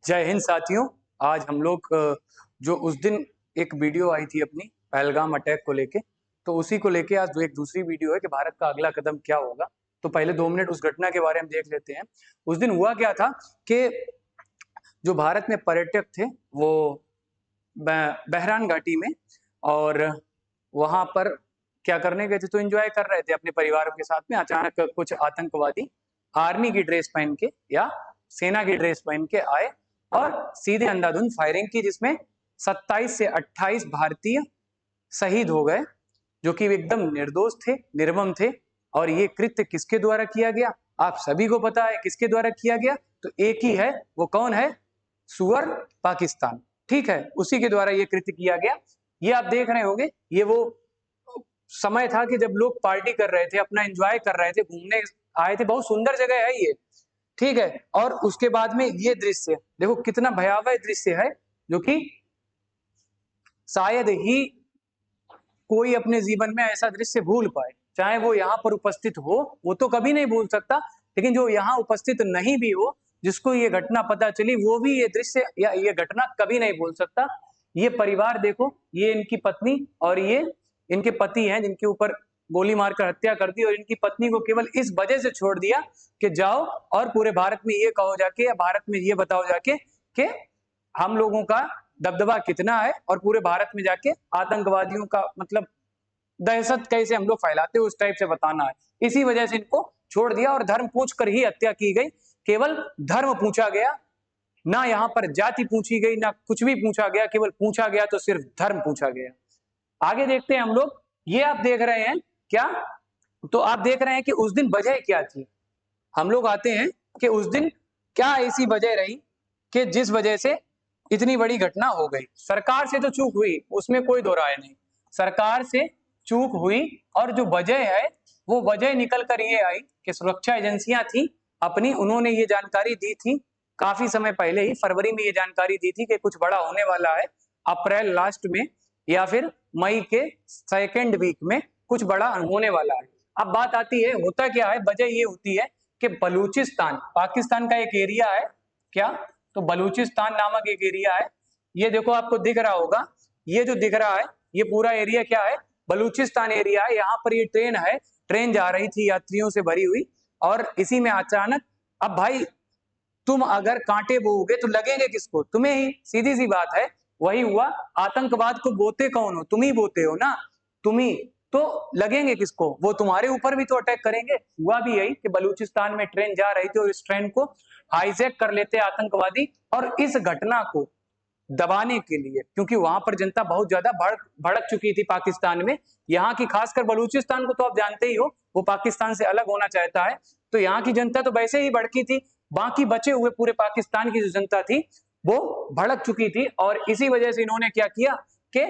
जय हिंद साथियों। आज हम लोग जो उस दिन एक वीडियो आई थी अपनी पहलगाम अटैक को लेके, तो उसी को लेके आज जो एक दूसरी वीडियो है कि भारत का अगला कदम क्या होगा। तो पहले 2 मिनट उस घटना के बारे में देख लेते हैं। उस दिन हुआ क्या था कि जो भारत में पर्यटक थे वो बहरान घाटी में, और वहां पर क्या करने गए थे, तो एंजॉय कर रहे थे अपने परिवारों के साथ में। अचानक कुछ आतंकवादी आर्मी की ड्रेस पहन के या सेना की ड्रेस पहन के आए और सीधे अंधाधुंध फायरिंग की, जिसमें 27 से 28 भारतीय शहीद हो गए, जो कि एकदम निर्दोष थे, निर्मम थे। और ये कृत्य किसके द्वारा किया गया, आप सभी को पता है किसके द्वारा किया गया। तो एक ही है, वो कौन है? सुअर पाकिस्तान। ठीक है, उसी के द्वारा ये कृत्य किया गया। ये आप देख रहे होंगे, ये वो समय था कि जब लोग पार्टी कर रहे थे, अपना एंजॉय कर रहे थे, घूमने आए थे। बहुत सुंदर जगह है ये, ठीक है। और उसके बाद में ये दृश्य देखो, कितना भयावह दृश्य है, जो कि शायद ही कोई अपने जीवन में ऐसा दृश्य भूल पाए। चाहे वो यहाँ पर उपस्थित हो, वो तो कभी नहीं भूल सकता, लेकिन जो यहाँ उपस्थित नहीं भी हो, जिसको ये घटना पता चली, वो भी ये दृश्य या ये घटना कभी नहीं भूल सकता। ये परिवार देखो, ये इनकी पत्नी और ये इनके पति हैं, जिनके ऊपर गोली मारकर हत्या कर दी, और इनकी पत्नी को केवल इस वजह से छोड़ दिया कि जाओ और पूरे भारत में ये कहो जाके, या भारत में ये बताओ जाके कि हम लोगों का दबदबा कितना है, और पूरे भारत में जाके आतंकवादियों का मतलब दहशत कैसे हम लोग फैलाते हैं, उस टाइप से बताना है। इसी वजह से इनको छोड़ दिया और धर्म पूछ कर ही हत्या की गई। केवल धर्म पूछा गया, ना यहाँ पर जाति पूछी गई, ना कुछ भी पूछा गया, केवल पूछा गया तो सिर्फ धर्म पूछा गया। आगे देखते हैं हम लोग। ये आप देख रहे हैं क्या, तो आप देख रहे हैं कि उस दिन वजह क्या थी। हम लोग आते हैं कि उस दिन क्या ऐसी वजह रही कि जिस वजह से इतनी बड़ी घटना हो गई। सरकार से तो चूक हुई, उसमें कोई दो राय नहीं, सरकार से चूक हुई। और जो वजह है, वो वजह निकल कर ये आई कि सुरक्षा एजेंसियां थी अपनी, उन्होंने ये जानकारी दी थी काफी समय पहले ही, फरवरी में ये जानकारी दी थी कि कुछ बड़ा होने वाला है, अप्रैल लास्ट में या फिर मई के सेकेंड वीक में कुछ बड़ा होने वाला है। अब बात आती है, होता क्या है, वजह ये होती है कि बलूचिस्तान पाकिस्तान का एक एरिया है क्या, तो बलूचिस्तान नामक एक एरिया है। ये देखो, आपको दिख रहा होगा, ये जो दिख रहा है ये पूरा एरिया क्या है, बलूचिस्तान एरिया है। यहाँ पर ये ट्रेन है, ट्रेन जा रही थी यात्रियों से भरी हुई, और इसी में अचानक, अब भाई तुम अगर कांटे बोओगे तो लगेंगे किसको? तुम्हें ही, सीधी सी बात है। वही हुआ, आतंकवाद को बोते कौन हो? तुम ही बोते हो ना, तुम ही, तो लगेंगे किसको? वो तुम्हारे ऊपर भी तो अटैक करेंगे। हुआ भी यही कि बलूचिस्तान में ट्रेन जा रही थी और इस ट्रेन को हाईजैक कर लेते आतंकवादी, और इस घटना को दबाने के लिए, क्योंकि वहां पर जनता बहुत ज्यादा भड़क चुकी थी पाकिस्तान में। यहाँ की, खासकर बलूचिस्तान को तो आप जानते ही हो, वो पाकिस्तान से अलग होना चाहता है, तो यहाँ की जनता तो वैसे ही भड़की थी। बाकी बचे हुए पूरे पाकिस्तान की जो जनता थी वो भड़क चुकी थी, और इसी वजह से इन्होंने क्या किया कि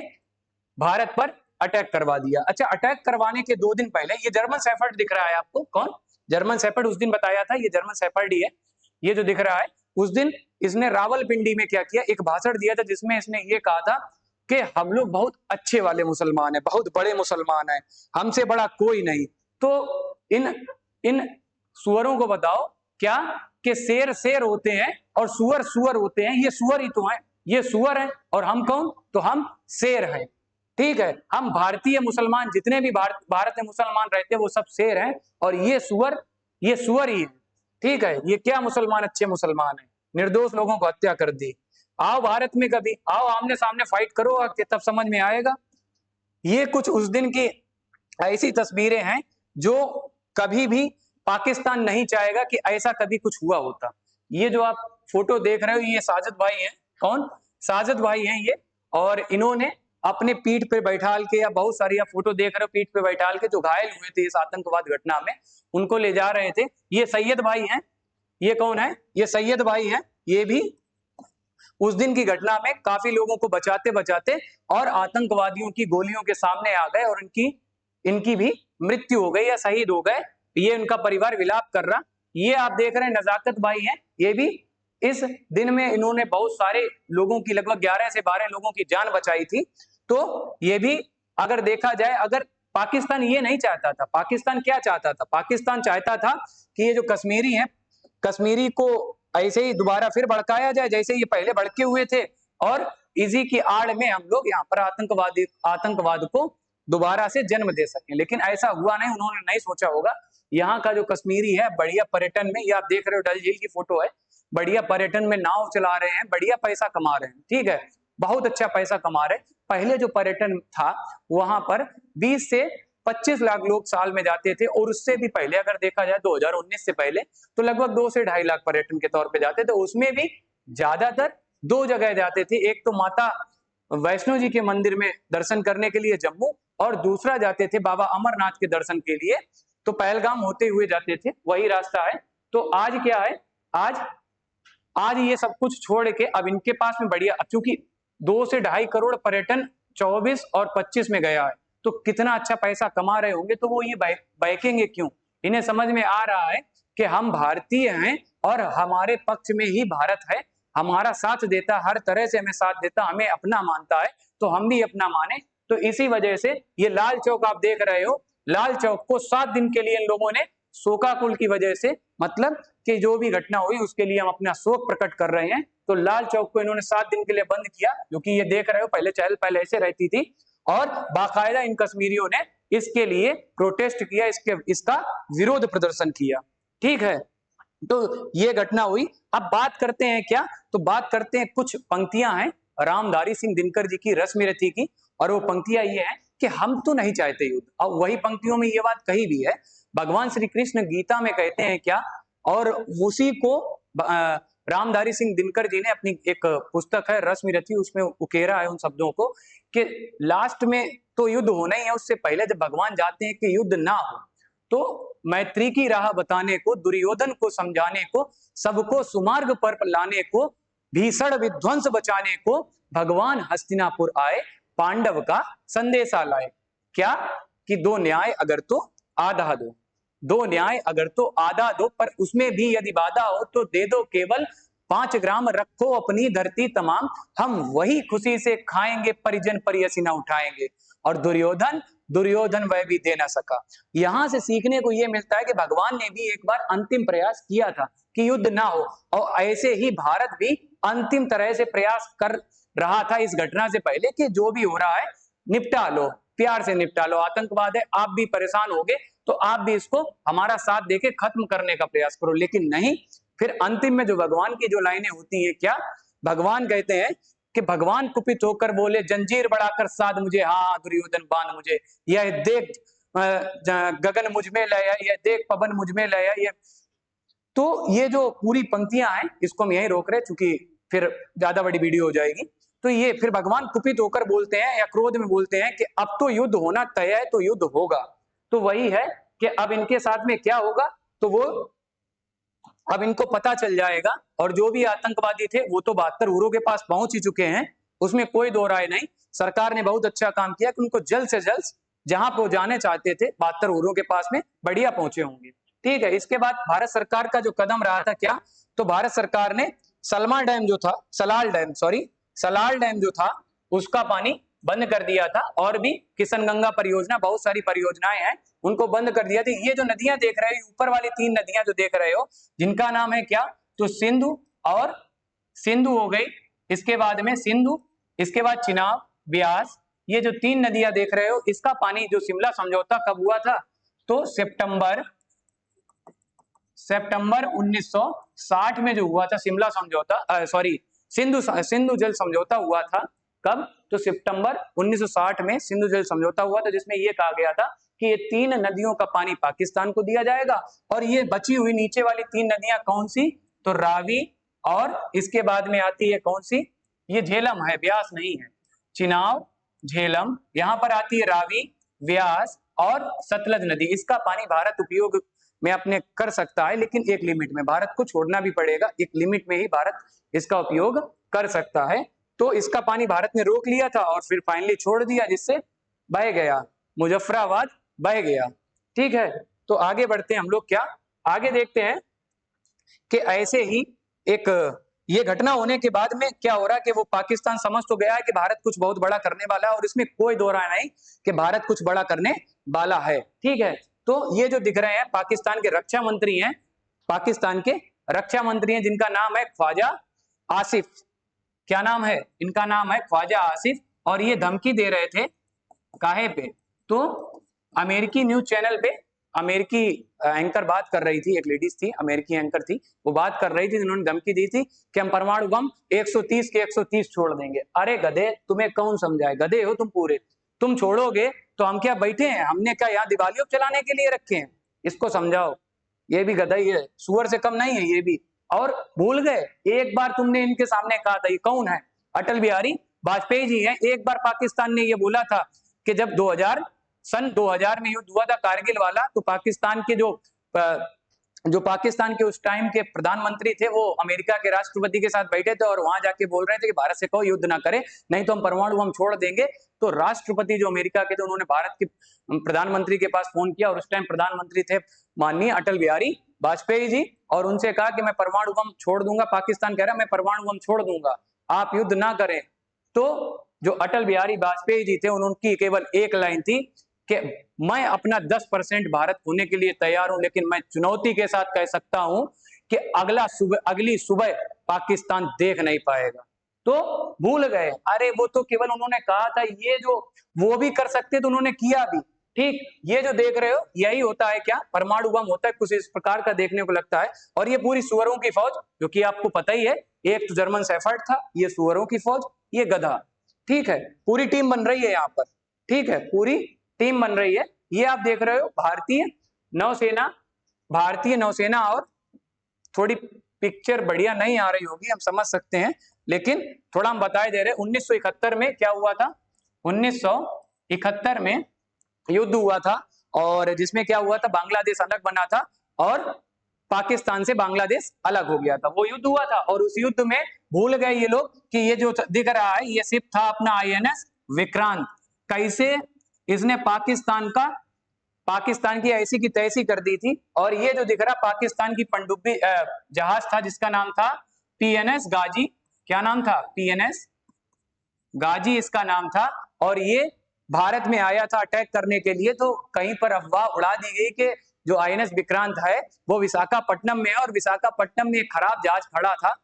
भारत पर अटैक करवा दिया। अच्छा, अटैक करवाने के 2 दिन पहले, ये जर्मन शेफर्ड दिख रहा है आपको, कौन? जर्मन शेफर्ड, उस दिन बताया था, ये जर्मन शेफर्ड ही है, ये जो दिख रहा है। उस दिन इसने रावलपिंडी में क्या किया, एक भाषण दिया था, जिसमें इसने ये कहा था कि हम लोग बहुत अच्छे वाले मुसलमान हैं, बहुत बड़े मुसलमान हैं, हमसे बड़ा कोई नहीं। तो इन इन सुअरों को बताओ क्या, कि शेर शेर होते हैं और सुअर सुअर होते हैं। ये सुअर ही तो हैं, ये सुअर हैं, और हम कौन? तो हम शेर हैं। ठीक है, हम भारतीय मुसलमान जितने भी भारत में मुसलमान रहते हैं वो सब शेर हैं, और ये सुअर ही है। ठीक है, ये क्या मुसलमान अच्छे मुसलमान हैं, निर्दोष लोगों को हत्या कर दी। आओ भारत में कभी, आओ आमने सामने फाइट करो, तब समझ में आएगा। ये कुछ उस दिन की ऐसी तस्वीरें हैं जो कभी भी पाकिस्तान नहीं चाहेगा कि ऐसा कभी कुछ हुआ होता। ये जो आप फोटो देख रहे हो, ये साजिद भाई हैं। कौन? साजिद भाई हैं ये, और इन्होंने अपने पीठ पे बैठाल के, या बहुत सारी आप फोटो देख रहे हो, पीठ पे बैठाल के जो घायल हुए थे इस आतंकवाद घटना में, उनको ले जा रहे थे। ये सैयद भाई हैं। ये कौन है? ये सैयद भाई हैं। ये भी उस दिन की घटना में काफी लोगों को बचाते बचाते और आतंकवादियों की गोलियों के सामने आ गए, और इनकी भी मृत्यु हो गई या शहीद हो गए। ये उनका परिवार विलाप कर रहा। ये आप देख रहे हैं नजाकत भाई हैं, ये भी इस दिन में इन्होंने बहुत सारे लोगों की, लगभग 11 से 12 लोगों की जान बचाई थी। तो ये भी अगर देखा जाए, अगर पाकिस्तान ये नहीं चाहता था, पाकिस्तान क्या चाहता था? पाकिस्तान चाहता था कि ये जो कश्मीरी हैं, कश्मीरी को ऐसे ही दोबारा फिर भड़काया जाए जैसे ये पहले भड़के हुए थे, और इसी की आड़ में हम लोग यहाँ पर आतंकवाद को दोबारा से जन्म दे सकें। लेकिन ऐसा हुआ नहीं, उन्होंने नहीं सोचा होगा। यहाँ का जो कश्मीरी है बढ़िया पर्यटन में, ये आप देख रहे हो डल झील की फोटो है, बढ़िया पर्यटन में नाव चला रहे हैं, बढ़िया पैसा कमा रहे हैं, ठीक है, बहुत अच्छा पैसा कमा रहे हैं। पहले जो पर्यटन था वहां पर 20 से 25 लाख लोग साल में जाते थे, और उससे भी पहले अगर देखा जाए 2019 से पहले तो लगभग 2 से 2.5 लाख पर्यटन के तौर पे जाते थे। उसमें भी ज्यादातर 2 जगह जाते थे, एक तो माता वैष्णो जी के मंदिर में दर्शन करने के लिए जम्मू, और दूसरा जाते थे बाबा अमरनाथ के दर्शन के लिए, तो पहलगाम होते हुए जाते थे, वही रास्ता है। तो आज क्या है, आज ये सब कुछ छोड़ के अब इनके पास में बढ़िया, क्योंकि 2 से 2.5 करोड़ पर्यटन 24 और 25 में गया है, तो कितना अच्छा पैसा कमा रहे होंगे, तो वो ये बहकेंगे क्यों? इन्हें समझ में आ रहा है कि हम भारतीय हैं और हमारे पक्ष में ही भारत है, हमारा साथ देता, हर तरह से हमें साथ देता, हमें अपना मानता है, तो हम भी अपना माने। तो इसी वजह से ये लाल चौक आप देख रहे हो, लाल चौक को 7 दिन के लिए इन लोगों ने शोकाकुल की वजह से, मतलब कि जो भी घटना हुई उसके लिए हम अपना शोक प्रकट कर रहे हैं, तो लाल चौक को इन्होंने 7 दिन के लिए बंद किया, क्योंकि ये देख रहे हो पहले चहल पहल ऐसे रहती थी, और बाकायदा इन कश्मीरियों ने इसके लिए प्रोटेस्ट किया, इसका विरोध प्रदर्शन किया, ठीक है। तो ये घटना हुई। अब बात करते हैं क्या, तो बात करते हैं, कुछ पंक्तियां हैं रामधारी सिंह दिनकर जी की, रश्मिरथी की, और वो पंक्तियां ये हैं कि हम तो नहीं चाहते युद्ध। और वही पंक्तियों में ये बात कही भी है, भगवान श्री कृष्ण गीता में कहते हैं क्या, और उसी को रामधारी सिंह दिनकर जी ने अपनी एक पुस्तक है रश्मिरथी, उसमें उकेरा है उन शब्दों को, कि लास्ट में तो युद्ध होना ही है, उससे पहले जब भगवान जाते हैं कि युद्ध ना हो, तो मैत्री की राह बताने को, दुर्योधन को समझाने को, सबको सुमार्ग पर लाने को, भीषण विध्वंस बचाने को भगवान हस्तिनापुर आए, पांडव का संदेशा लाए। क्या कि 2 न्याय अगर तो आधा दो, 2 न्याय अगर तो आधा दो, पर उसमें भी यदि बाधा हो तो दे दो केवल 5 ग्राम, रखो अपनी धरती तमाम, हम वही खुशी से खाएंगे, परिजन परियसी न उठाएंगे। और दुर्योधन वह भी दे ना सका। यहां से सीखने को यह मिलता है कि भगवान ने भी एक बार अंतिम प्रयास किया था कि युद्ध ना हो, और ऐसे ही भारत भी अंतिम तरह से प्रयास कर रहा था इस घटना से पहले कि जो भी हो रहा है निपटा लो, प्यार से निपटा लो, आतंकवाद है, आप भी परेशान होगे तो आप भी इसको हमारा साथ देके खत्म करने का प्रयास करो। लेकिन नहीं, फिर अंतिम में जो भगवान की जो लाइनें होती हैं, क्या भगवान कहते हैं कि भगवान कुपित होकर बोले, जंजीर बढ़ाकर साध मुझे, हाँ दुर्योधन बांध मुझे, यह देख गगन मुझ में लया, यह देख पवन मुझ में लया। ये तो ये जो पूरी पंक्तियां हैं इसको हम यहीं रोक रहे, चूंकि फिर ज्यादा बड़ी वीडियो हो जाएगी। तो ये फिर भगवान कुपित होकर बोलते हैं या क्रोध में बोलते हैं कि अब तो युद्ध होना तय है, तो युद्ध होगा। तो वही है कि अब इनके साथ में क्या होगा, तो वो अब इनको पता चल जाएगा, और जो भी आतंकवादी थे वो तो 72 उरों के पास पहुंच ही चुके हैं, उसमें कोई दो राय नहीं। सरकार ने बहुत अच्छा काम किया कि उनको जल्द से जल्द जहां पे जाने चाहते थे 72 उरों के पास में बढ़िया पहुंचे होंगे, ठीक है। इसके बाद भारत सरकार का जो कदम रहा था क्या, तो भारत सरकार ने सलमा डैम जो था, सलाल डैम जो था उसका पानी बंद कर दिया था, और भी किशनगंगा परियोजना, बहुत सारी परियोजनाएं हैं, उनको बंद कर दिया था। ये जो नदियां देख रहे हो, ऊपर वाली 3 नदियां जो देख रहे हो, जिनका नाम है क्या, तो सिंधु हो गई, इसके बाद में सिंधु, इसके बाद चिनाब, ब्यास, ये जो 3 नदियां देख रहे हो, इसका पानी जो शिमला समझौता कब हुआ था, तो सितंबर 1960 में जो हुआ था शिमला समझौता, सिंधु जल समझौता हुआ था। कब, तो सितंबर 1960 में सिंधु जल समझौता हुआ था, जिसमें यह कहा गया था कि ये 3 नदियों का पानी पाकिस्तान को दिया जाएगा, और ये बची हुई नीचे वाली 3 नदियां कौन सी, तो रावी, और इसके बाद में आती है कौन सी, ये झेलम है, ब्यास नहीं है, चिनाब, झेलम, यहां पर आती है रावी, व्यास और सतलज नदी। इसका पानी भारत उपयोग में अपने कर सकता है, लेकिन एक लिमिट में, भारत को छोड़ना भी पड़ेगा, एक लिमिट में ही भारत इसका उपयोग कर सकता है। तो इसका पानी भारत ने रोक लिया था और फिर फाइनली छोड़ दिया, जिससे बह गया, मुजफ्फराबाद बह गया, ठीक है। तो आगे बढ़ते हैं हम लोग, क्या आगे देखते हैं कि ऐसे ही एक ये घटना होने के बाद में क्या हो रहा है कि वो पाकिस्तान समझ तो गया है कि भारत कुछ बहुत बड़ा करने वाला है, और इसमें कोई दो राय नहीं कि भारत कुछ बड़ा करने वाला है, ठीक है। तो ये जो दिख रहे हैं पाकिस्तान के रक्षा मंत्री हैं, पाकिस्तान के रक्षा मंत्री हैं जिनका नाम है ख्वाजा आसिफ। क्या नाम है इनका? नाम है ख्वाजा आसिफ। और ये धमकी दे रहे थे काहे पे? तो अमेरिकी न्यूज चैनल पे अमेरिकी एंकर बात कर रही थी, एक लेडीज थी, अमेरिकी एंकर थी, वो बात कर रही थी, जिन्होंने धमकी दी थी कि हम परमाणु बम 130 के 130 छोड़ देंगे। अरे गधे, तुम्हें कौन समझाए? गधे हो तुम पूरे। तुम छोड़ोगे तो हम क्या बैठे हैं? हमने क्या यहाँ दिवालियों चलाने के लिए रखे हैं? इसको समझाओ। ये भी गधा ही है, सुअर से कम नहीं है ये भी। और भूल गए, एक बार तुमने इनके सामने कहा था, ये कौन है? अटल बिहारी वाजपेयी जी हैं। एक बार पाकिस्तान ने ये बोला था कि जब 2000 में युद्ध हुआ था कारगिल वाला, तो पाकिस्तान के जो पाकिस्तान के उस टाइम के प्रधानमंत्री थे, वो अमेरिका के राष्ट्रपति के साथ बैठे थे और वहां जाके बोल रहे थे कि भारत से कहो युद्ध ना करे, नहीं तो हम परमाणु बम छोड़ देंगे। तो राष्ट्रपति जो अमेरिका के थे, उन्होंने भारत के प्रधानमंत्री के पास फोन किया और उस टाइम प्रधानमंत्री थे माननीय अटल बिहारी वाजपेयी जी, और उनसे कहा कि मैं परमाणु बम छोड़ दूंगा। पाकिस्तान कह रहा है मैं परमाणु बम छोड़ दूंगा, आप युद्ध ना करें। तो जो अटल बिहारी वाजपेयी जी थे, उनकी केवल एक लाइन थी कि मैं अपना 10% भारत होने के लिए तैयार हूं, लेकिन मैं चुनौती के साथ कह सकता हूं कि अगली सुबह पाकिस्तान देख नहीं पाएगा। तो भूल गए। अरे वो तो केवल उन्होंने कहा था, ये जो वो भी कर सकते तो उन्होंने किया भी। ठीक, ये जो देख रहे हो यही होता है क्या? परमाणु बम होता है कुछ इस प्रकार का देखने को लगता है। और ये पूरी सुअरों की फौज, जो कि आपको पता ही है, एक तो जर्मन शेफर्ड था, ये सुअरों की फौज, ये गधा। ठीक है, पूरी टीम बन रही है यहाँ पर। ठीक है, पूरी टीम बन रही है। ये आप देख रहे हो भारतीय नौसेना और थोड़ी पिक्चर बढ़िया नहीं आ रही होगी, हम समझ सकते हैं, लेकिन थोड़ा हम बताए दे रहे हैं। 1971 में क्या हुआ था? 1971 में युद्ध हुआ था, और जिसमें क्या हुआ था, बांग्लादेश अलग बना था और पाकिस्तान से बांग्लादेश अलग हो गया था। वो युद्ध हुआ था, और उस युद्ध में भूल गए ये लोग कि ये जो दिख रहा है, ये शिप था अपना INS विक्रांत। कैसे इसने पाकिस्तान की ऐसी की तैसी कर दी थी। और ये जो दिख रहा पाकिस्तान की पनडुब्बी जहाज था, जिसका नाम था PNS गाजी। क्या नाम था? PNS गाजी इसका नाम था। और ये भारत में आया था अटैक करने के लिए। तो कहीं पर अफवाह उड़ा दी गई कि जो INS विक्रांत है वो विशाखापट्टनम में है, और विशाखापट्टनम में एक खराब जहाज खड़ा था,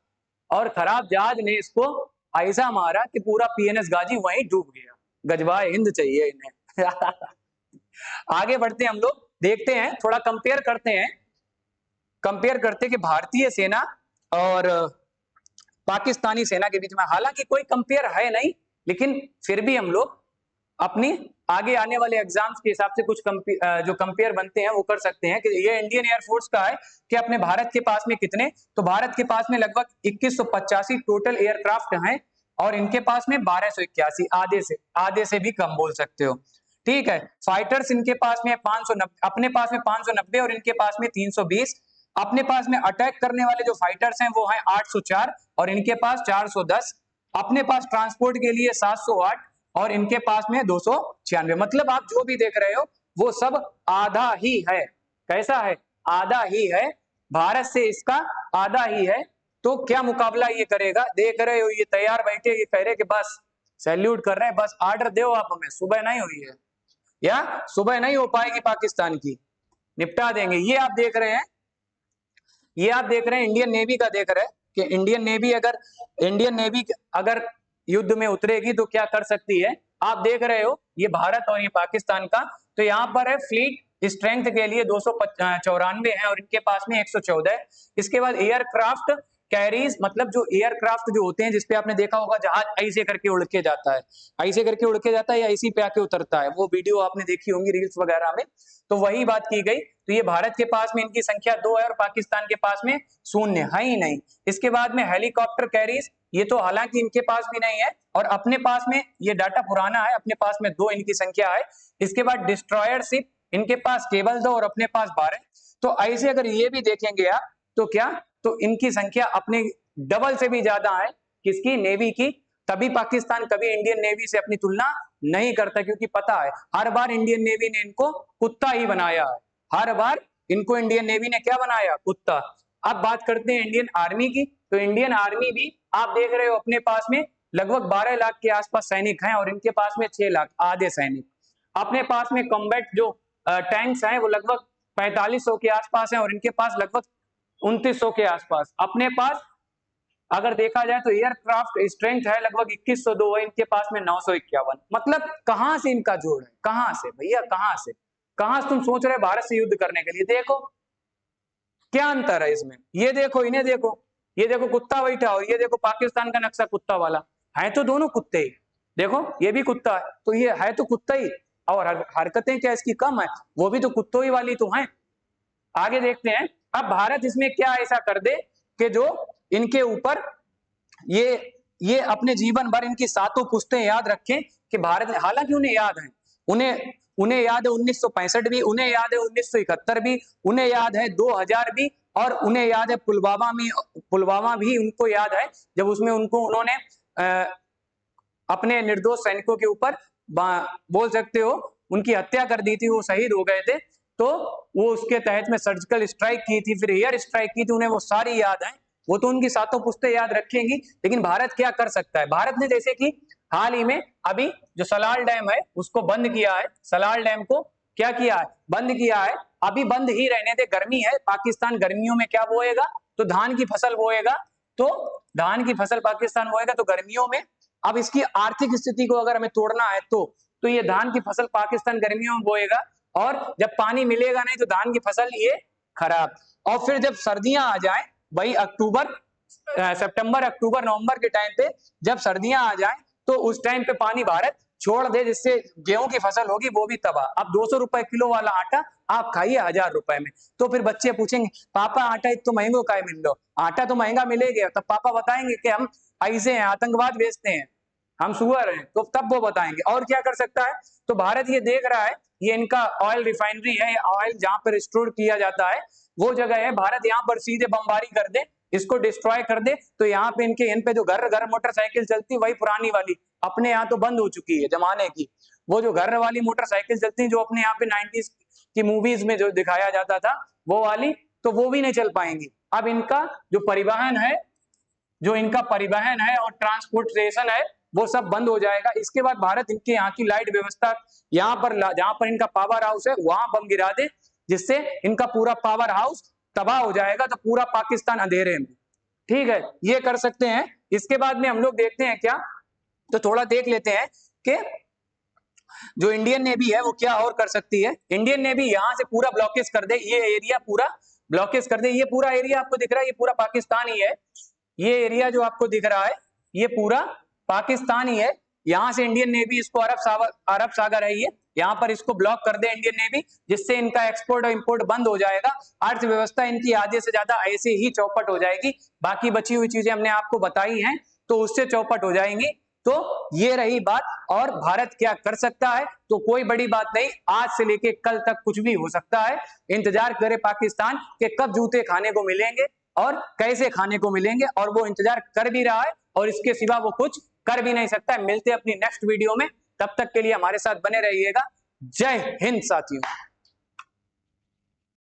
और खराब जहाज ने इसको ऐसा मारा कि पूरा PNS गाजी वहीं डूब गया। गजवाए हिंद चाहिए इन्हें। आगे बढ़ते हैं हम लोग, देखते हैं, थोड़ा कंपेयर करते कि भारतीय सेना और पाकिस्तानी सेना के बीच में, हालांकि कोई कंपेयर है नहीं, लेकिन फिर भी हम लोग अपनी आगे आने वाले एग्जाम्स के हिसाब से कुछ जो कंपेयर बनते हैं वो कर सकते हैं। कि ये इंडियन एयरफोर्स का है कि अपने भारत के पास में कितने, तो भारत के पास में लगभग 2185 टोटल एयरक्राफ्ट हैं, और इनके पास में 1281, आधे से भी कम बोल सकते हो। ठीक है, फाइटर्स इनके पास में 590, अपने पास में 590 और इनके पास में 320। अपने पास में अटैक करने वाले जो फाइटर्स हैं वो हैं 804 और इनके पास 410। अपने पास ट्रांसपोर्ट के लिए 708 और इनके पास में 296। मतलब आप जो भी देख रहे हो वो सब आधा ही है। कैसा है? आधा ही है। भारत से इसका आधा ही है। तो क्या मुकाबला ये करेगा? देख रहे हो ये तैयार बैठे, ये कह रहे कि बस सैल्यूट कर रहे हैं, बस आर्डर दो आप हमें। सुबह नहीं हुई है, या सुबह नहीं हो पाएगी पाकिस्तान की, निपटा देंगे। ये आप देख रहे हैं, इंडियन नेवी का देख रहे हैं कि इंडियन नेवी अगर युद्ध में उतरेगी तो क्या कर सकती है। आप देख रहे हो ये भारत और ये पाकिस्तान का। तो यहाँ पर है फ्लीट स्ट्रेंथ के लिए 294 है और इनके पास में 114 है। इसके बाद एयरक्राफ्ट कैरीज, मतलब जो एयरक्राफ्ट जो होते हैं जिसपे आपने देखा होगा जहाज ऐसे करके उड़ के जाता है, ऐसे करके उड़ के जाता है या इसी पे आके उतरता है, वो वीडियो आपने देखी होंगी रील्स वगैरह में। तो वही बात की गई। तो ये भारत के पास में इनकी संख्या 2 है और पाकिस्तान के पास में 0 है ही नहीं। इसके बाद में हेलीकॉप्टर कैरीज, ये तो हालांकि इनके पास भी नहीं है और अपने पास में, ये डाटा पुराना है, अपने पास में 2 इनकी संख्या है। इसके बाद डिस्ट्रॉयर शिप, इनके पास केवल 2 और अपने पास 12। तो ऐसे अगर ये भी देखेंगे आप तो क्या, तो इनकी संख्या अपने डबल से भी ज्यादा है। किसकी? नेवी की। तभी पाकिस्तान कभी इंडियन नेवी से अपनी तुलना नहीं करता, क्योंकि पता है हर बार इंडियन नेवी ने इनको कुत्ता ही बनाया है। हर बार इनको इंडियन नेवी ने क्या बनाया? कुत्ता। अब बात करते हैं इंडियन आर्मी की। तो इंडियन आर्मी भी आप देख रहे हो अपने पास में लगभग 12 लाख के आसपास सैनिक हैं और इनके पास में 6 लाख, आधे सैनिक। अपने पास में कॉम्बैट जो टैंक्स हैं वो लगभग 4500 के आसपास हैं और इनके पास लगभग 2900 के आसपास। अपने पास अगर देखा जाए तो एयरक्राफ्ट स्ट्रेंथ है लगभग 2102, इनके पास में 951। मतलब कहां से इनका जोड़ है, कहां से भैया, कहां से तुम सोच रहे भारत से युद्ध करने के लिए? देखो क्या अंतर है इसमें, ये देखो, इन्हें देखो, ये देखो कुत्ता बैठा और ये देखो पाकिस्तान का नक्शा कुत्ता वाला, है तो दोनों कुत्ते ही। देखो ये भी कुत्ता है, तो ये है तो कुत्ता ही, और हरकतें क्या इसकी कम है, वो भी तो कुत्तों ही वाली तो हैं। आगे देखते हैं, अब भारत इसमें क्या ऐसा कर दे कि जो इनके ऊपर ये अपने जीवन भर इनकी सातों पुश्तें याद रखें कि भारत, हालांकि उन्हें याद है, उन्हें याद है 1965 भी, उन्हें याद है 1971 भी, उन्हें याद है 2000 भी, और उन्हें याद है पुलवामा भी उनको याद है, जब उसमें उन्होंने अपने निर्दोष सैनिकों के ऊपर बोल सकते हो उनकी हत्या कर दी थी, वो शहीद हो गए थे, तो वो उसके तहत में सर्जिकल स्ट्राइक की थी, फिर एयर स्ट्राइक की थी, उन्हें वो सारी याद है, वो तो उनकी सातों पुश्तें याद रखेंगी। लेकिन भारत क्या कर सकता है? भारत ने जैसे कि हाल ही में अभी जो सलाल डैम है उसको बंद किया है, सलाल डैम को क्या किया है? बंद किया है। अभी बंद ही रहने दे, गर्मी है, पाकिस्तान गर्मियों में क्या बोएगा? तो धान की फसल बोएगा, तो धान की फसल पाकिस्तान बोएगा तो गर्मियों में। अब इसकी आर्थिक स्थिति को अगर हमें तोड़ना है तो ये धान की फसल पाकिस्तान गर्मियों में बोएगा, और जब पानी मिलेगा नहीं तो धान की फसल ये खराब। और फिर जब सर्दियां आ जाए, वही सितंबर अक्टूबर नवंबर के टाइम पे जब सर्दियां आ जाए, तो उस टाइम पे पानी भारत छोड़ दे, जिससे गेहूं की फसल होगी वो भी तबाह। अब 200 रुपए किलो वाला आटा आप खाइए 1000 रुपए में, तो फिर बच्चे पूछेंगे पापा आटा इतना महंगो काहे मिल लो? आटा तो महंगा मिलेगा, तब पापा बताएंगे कि हम ऐसे हैं, आतंकवाद बेचते हैं, हम सुअर हैं, तो तब वो बताएंगे। और क्या कर सकता है? तो भारत ये देख रहा है, ये इनका ऑयल रिफाइनरी है, ऑयल जहां पर स्टोर किया जाता है वो जगह है, भारत यहाँ पर सीधे बमबारी कर दे, इसको डिस्ट्रॉय कर दे, तो यहाँ पे इन पे जो घर मोटरसाइकिल चलती, वही पुरानी वाली अपने यहाँ तो बंद हो चुकी है जमाने की, वो जो घर वाली मोटरसाइकिल चलती जो अपने यहाँ पे 90s की मूवीज में जो दिखाया जाता था वो वाली, तो वो भी नहीं चल पाएंगी। अब इनका जो परिवहन है और ट्रांसपोर्टेशन है वो सब बंद हो जाएगा। इसके बाद भारत इनके यहाँ की लाइट व्यवस्था, यहाँ पर जहां पर इनका पावर हाउस है वहां बम गिरा दे, जिससे इनका पूरा पावर हाउस तबाह हो जाएगा, तो पूरा पाकिस्तान अंधेरे में। ठीक है, ये कर सकते हैं। इसके बाद में हम लोग देखते हैं क्या, तो थोड़ा देख लेते हैं कि जो इंडियन नेवी है वो क्या और कर सकती है। इंडियन नेवी यहां से पूरा ब्लॉकेज कर दे, ये एरिया पूरा ब्लॉकेज कर दे। ये पूरा एरिया आपको दिख रहा है, ये पूरा पाकिस्तान ही है, ये एरिया जो आपको दिख रहा है ये पूरा पाकिस्तान ही है। यहां से इंडियन नेवी इसको अरब सागर है ये, यहाँ पर इसको ब्लॉक कर दे इंडियन नेवी, जिससे इनका एक्सपोर्ट और इंपोर्ट बंद हो जाएगा। अर्थव्यवस्था इनकी आधे से ज्यादा ऐसे ही चौपट हो जाएगी। बाकी बची हुई चीजें हमने आपको बताई हैं, तो उससे चौपट हो जाएंगी। तो ये रही बात। और भारत क्या कर सकता है, तो कोई बड़ी बात नहीं, आज से लेके कल तक कुछ भी हो सकता है। इंतजार करे पाकिस्तान के कब जूते खाने को मिलेंगे और कैसे खाने को मिलेंगे, और वो इंतजार कर भी रहा है, और इसके सिवा वो कुछ कर भी नहीं सकता। मिलते हैं अपनी नेक्स्ट वीडियो में, तब तक के लिए हमारे साथ बने रहिएगा। जय हिंद साथियों।